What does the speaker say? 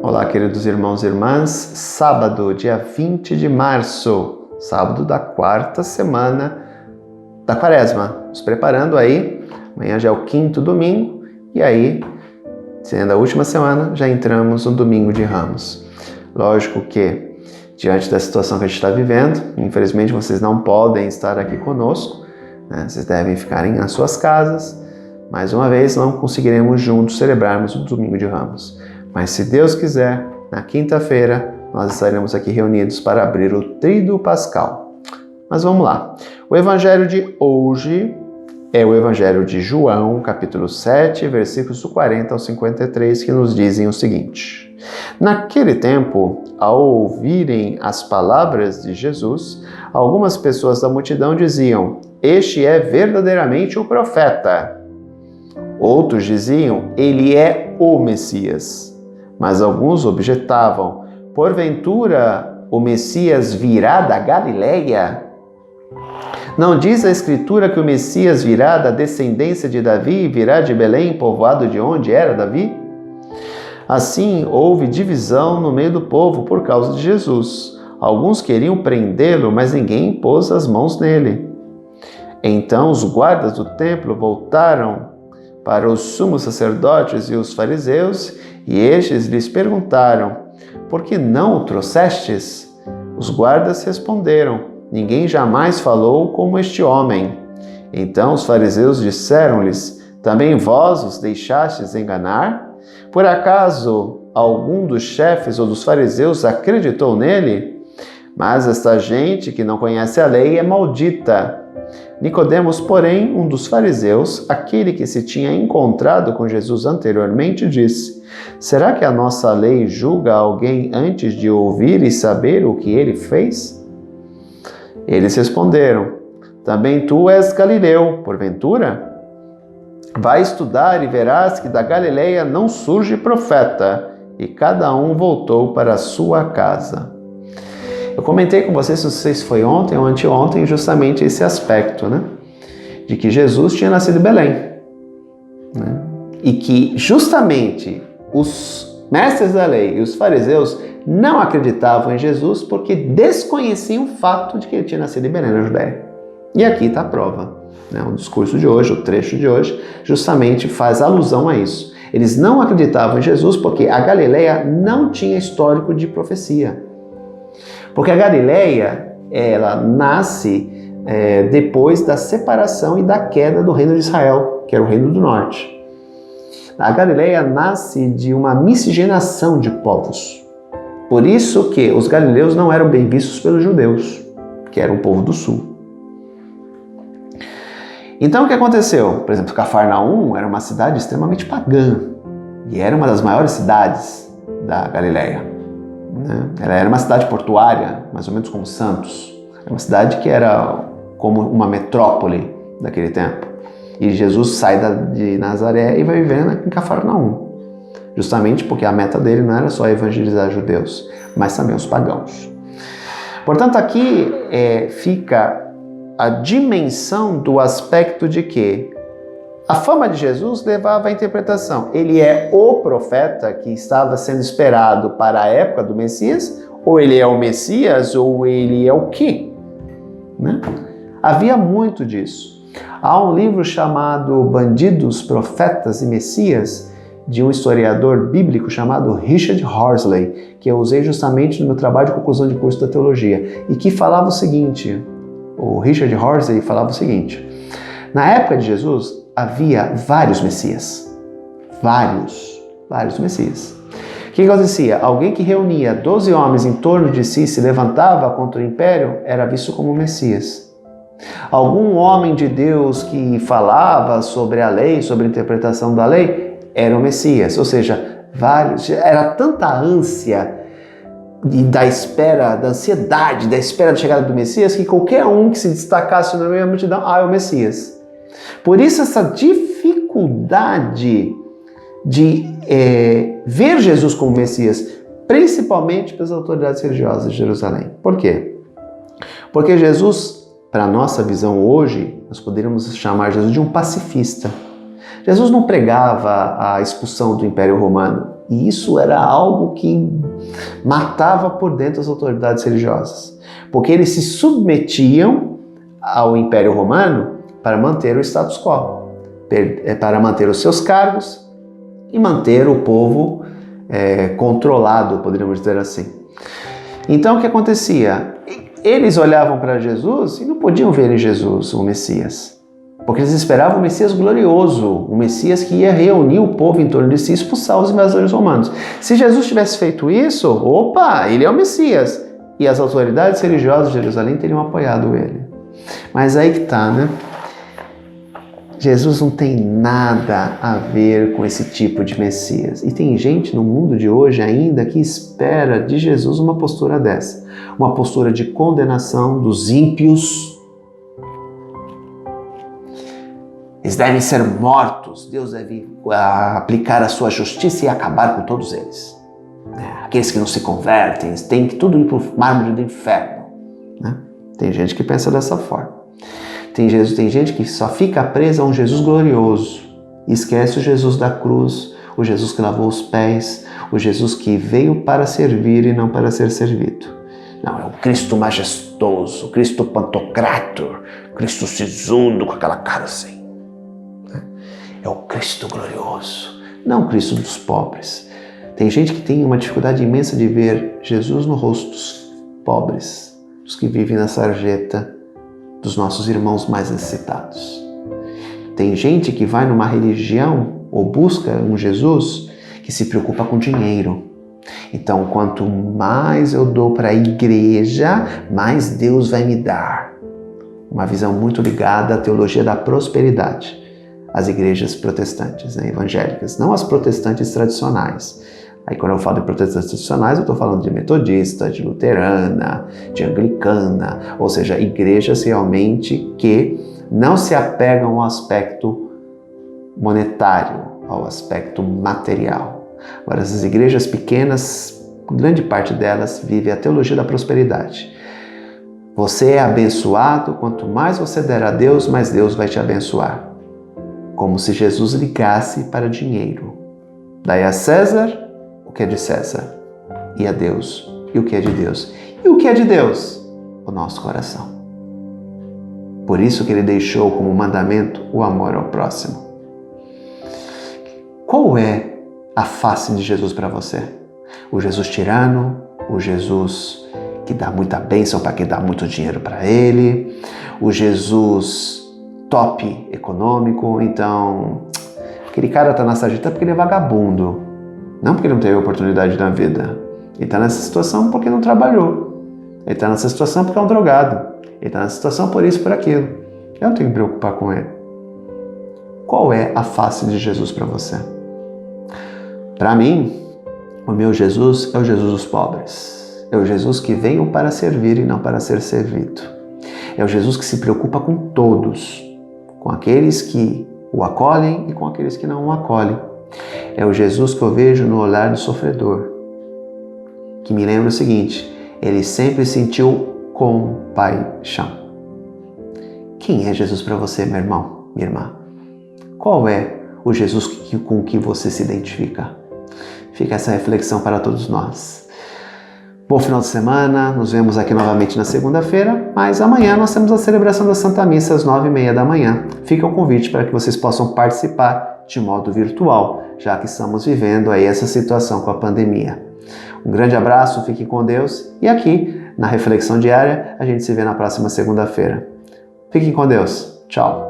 Olá, queridos irmãos e irmãs. Sábado, dia 20 de março, sábado da quarta semana da Quaresma. Nos preparando aí, amanhã já é o quinto domingo, e aí, sendo a última semana, já entramos no domingo de Ramos. Lógico que, diante da situação que a gente está vivendo, infelizmente vocês não podem estar aqui conosco, né? Vocês devem ficarem nas suas casas. Mais uma vez, não conseguiremos juntos celebrarmos o domingo de Ramos. Mas se Deus quiser, na quinta-feira, nós estaremos aqui reunidos para abrir o Tríduo Pascal. Mas vamos lá. O evangelho de hoje é o evangelho de João, capítulo 7, versículos 40 ao 53, que nos dizem o seguinte: Naquele tempo, ao ouvirem as palavras de Jesus, algumas pessoas da multidão diziam: Este é verdadeiramente o profeta. Outros diziam: Ele é o Messias. Mas alguns objetavam: Porventura o Messias virá da Galileia? Não diz a Escritura que o Messias virá da descendência de Davi e virá de Belém, povoado de onde era Davi? Assim, houve divisão no meio do povo por causa de Jesus. Alguns queriam prendê-lo, mas ninguém pôs as mãos nele. Então os guardas do templo voltaram para os sumos sacerdotes e os fariseus, e estes lhes perguntaram: Por que não o trouxestes? Os guardas responderam: Ninguém jamais falou como este homem. Então os fariseus disseram-lhes: Também vós os deixastes enganar? Por acaso algum dos chefes ou dos fariseus acreditou nele? Mas esta gente que não conhece a lei é maldita. Nicodemos, porém, um dos fariseus, aquele que se tinha encontrado com Jesus anteriormente, disse: Será que a nossa lei julga alguém antes de ouvir e saber o que ele fez? Eles responderam: Também tu és Galileu, porventura? Vai estudar e verás que da Galileia não surge profeta. E cada um voltou para a sua casa. Eu comentei com vocês, não sei se foi ontem ou anteontem, justamente esse aspecto, né? De que Jesus tinha nascido em Belém, né? E que justamente os mestres da lei e os fariseus não acreditavam em Jesus porque desconheciam o fato de que ele tinha nascido em Belém, na Judéia. E aqui está a prova, né? O discurso de hoje, o trecho de hoje, justamente faz alusão a isso. Eles não acreditavam em Jesus porque a Galileia não tinha histórico de profecia. Porque a Galileia, ela nasce depois da separação e da queda do reino de Israel, que era o reino do norte. A Galileia nasce de uma miscigenação de povos. Por isso que os galileus não eram bem vistos pelos judeus, que eram o povo do sul. Então o que aconteceu? Por exemplo, Cafarnaum era uma cidade extremamente pagã e era uma das maiores cidades da Galileia. Ela era uma cidade portuária, mais ou menos como Santos. Era uma cidade que era como uma metrópole daquele tempo. E Jesus sai de Nazaré e vai viver em Cafarnaum. Justamente porque a meta dele não era só evangelizar judeus, mas também os pagãos. Portanto, aqui fica a dimensão do aspecto de que a fama de Jesus levava à interpretação. Ele é o profeta que estava sendo esperado para a época do Messias? Ou ele é o Messias? Ou ele é o quê? Né? Havia muito disso. Há um livro chamado Bandidos, Profetas e Messias, de um historiador bíblico chamado Richard Horsley, que eu usei justamente no meu trabalho de conclusão de curso da teologia, e que falava o seguinte, o Richard Horsley falava o seguinte: na época de Jesus, havia vários Messias. Vários Messias. O que acontecia? Alguém que reunia 12 homens em torno de si, se levantava contra o império, era visto como Messias. Algum homem de Deus que falava sobre a lei, sobre a interpretação da lei, era o Messias. Ou seja, era tanta ânsia da espera, da ansiedade, da espera da chegada do Messias, que qualquer um que se destacasse no meio da multidão, é o Messias. Por isso essa dificuldade de ver Jesus como Messias, principalmente pelas autoridades religiosas de Jerusalém. Por quê? Porque Jesus, para a nossa visão hoje, nós poderíamos chamar Jesus de um pacifista. Jesus não pregava a expulsão do Império Romano. E isso era algo que matava por dentro as autoridades religiosas, porque eles se submetiam ao Império Romano para manter o status quo, para manter os seus cargos e manter o povo controlado, poderíamos dizer assim. Então o que acontecia? Eles olhavam para Jesus e não podiam ver em Jesus o Messias, porque eles esperavam o Messias glorioso, o Messias que ia reunir o povo em torno de si e expulsar os invasores romanos. Se Jesus tivesse feito isso, opa, ele é o Messias. E as autoridades religiosas de Jerusalém teriam apoiado ele. Mas aí que tá, né? Jesus não tem nada a ver com esse tipo de Messias. E tem gente no mundo de hoje ainda que espera de Jesus uma postura dessa. Uma postura de condenação dos ímpios. Eles devem ser mortos. Deus deve aplicar a sua justiça e acabar com todos eles. Aqueles que não se convertem, têm que tudo ir para o mármore do inferno. Tem gente que pensa dessa forma. Tem gente que só fica presa a um Jesus glorioso e esquece o Jesus da cruz, o Jesus que lavou os pés, o Jesus que veio para servir e não para ser servido. Não, é o Cristo majestoso, o Cristo pantocrator, o Cristo sisudo com aquela cara assim. É o Cristo glorioso, não o Cristo dos pobres. Tem gente que tem uma dificuldade imensa de ver Jesus no rosto dos pobres, dos que vivem na sarjeta, dos nossos irmãos mais necessitados. Tem gente que vai numa religião ou busca um Jesus que se preocupa com dinheiro. Então, quanto mais eu dou para a igreja, mais Deus vai me dar. Uma visão muito ligada à teologia da prosperidade. As igrejas protestantes, evangélicas, não as protestantes tradicionais. Aí quando eu falo de protestantes tradicionais, eu estou falando de metodista, de luterana, de anglicana, ou seja, igrejas realmente que não se apegam ao aspecto monetário, ao aspecto material. Agora, essas igrejas pequenas, grande parte delas vive a teologia da prosperidade. Você é abençoado, quanto mais você der a Deus, mais Deus vai te abençoar. Como se Jesus ligasse para dinheiro. Dai a César o que é de César, e a Deus, e o que é de Deus. E o que é de Deus? O nosso coração. Por isso que ele deixou como mandamento o amor ao próximo. Qual é a face de Jesus para você? O Jesus tirano? O Jesus que dá muita bênção para quem dá muito dinheiro para ele? O Jesus top econômico? Então, aquele cara está na sarjeta porque ele é vagabundo. Não porque não teve oportunidade na vida. Ele está nessa situação porque não trabalhou. Ele está nessa situação porque é um drogado. Ele está nessa situação por isso, por aquilo. Eu não tenho que me preocupar com ele. Qual é a face de Jesus para você? Para mim, o meu Jesus é o Jesus dos pobres. É o Jesus que veio para servir e não para ser servido. É o Jesus que se preocupa com todos. Com aqueles que o acolhem e com aqueles que não o acolhem. É o Jesus que eu vejo no olhar do sofredor, que me lembra o seguinte: ele sempre sentiu compaixão. Quem é Jesus para você, meu irmão, minha irmã? Qual é o Jesus com que você se identifica? Fica essa reflexão para todos nós. Bom final de semana, nos vemos aqui novamente na segunda-feira, mas amanhã nós temos a celebração da Santa Missa às 9h30 da manhã. Fica um convite para que vocês possam participar de modo virtual, já que estamos vivendo aí essa situação com a pandemia. Um grande abraço, fique com Deus e aqui na Reflexão Diária a gente se vê na próxima segunda-feira. Fiquem com Deus. Tchau.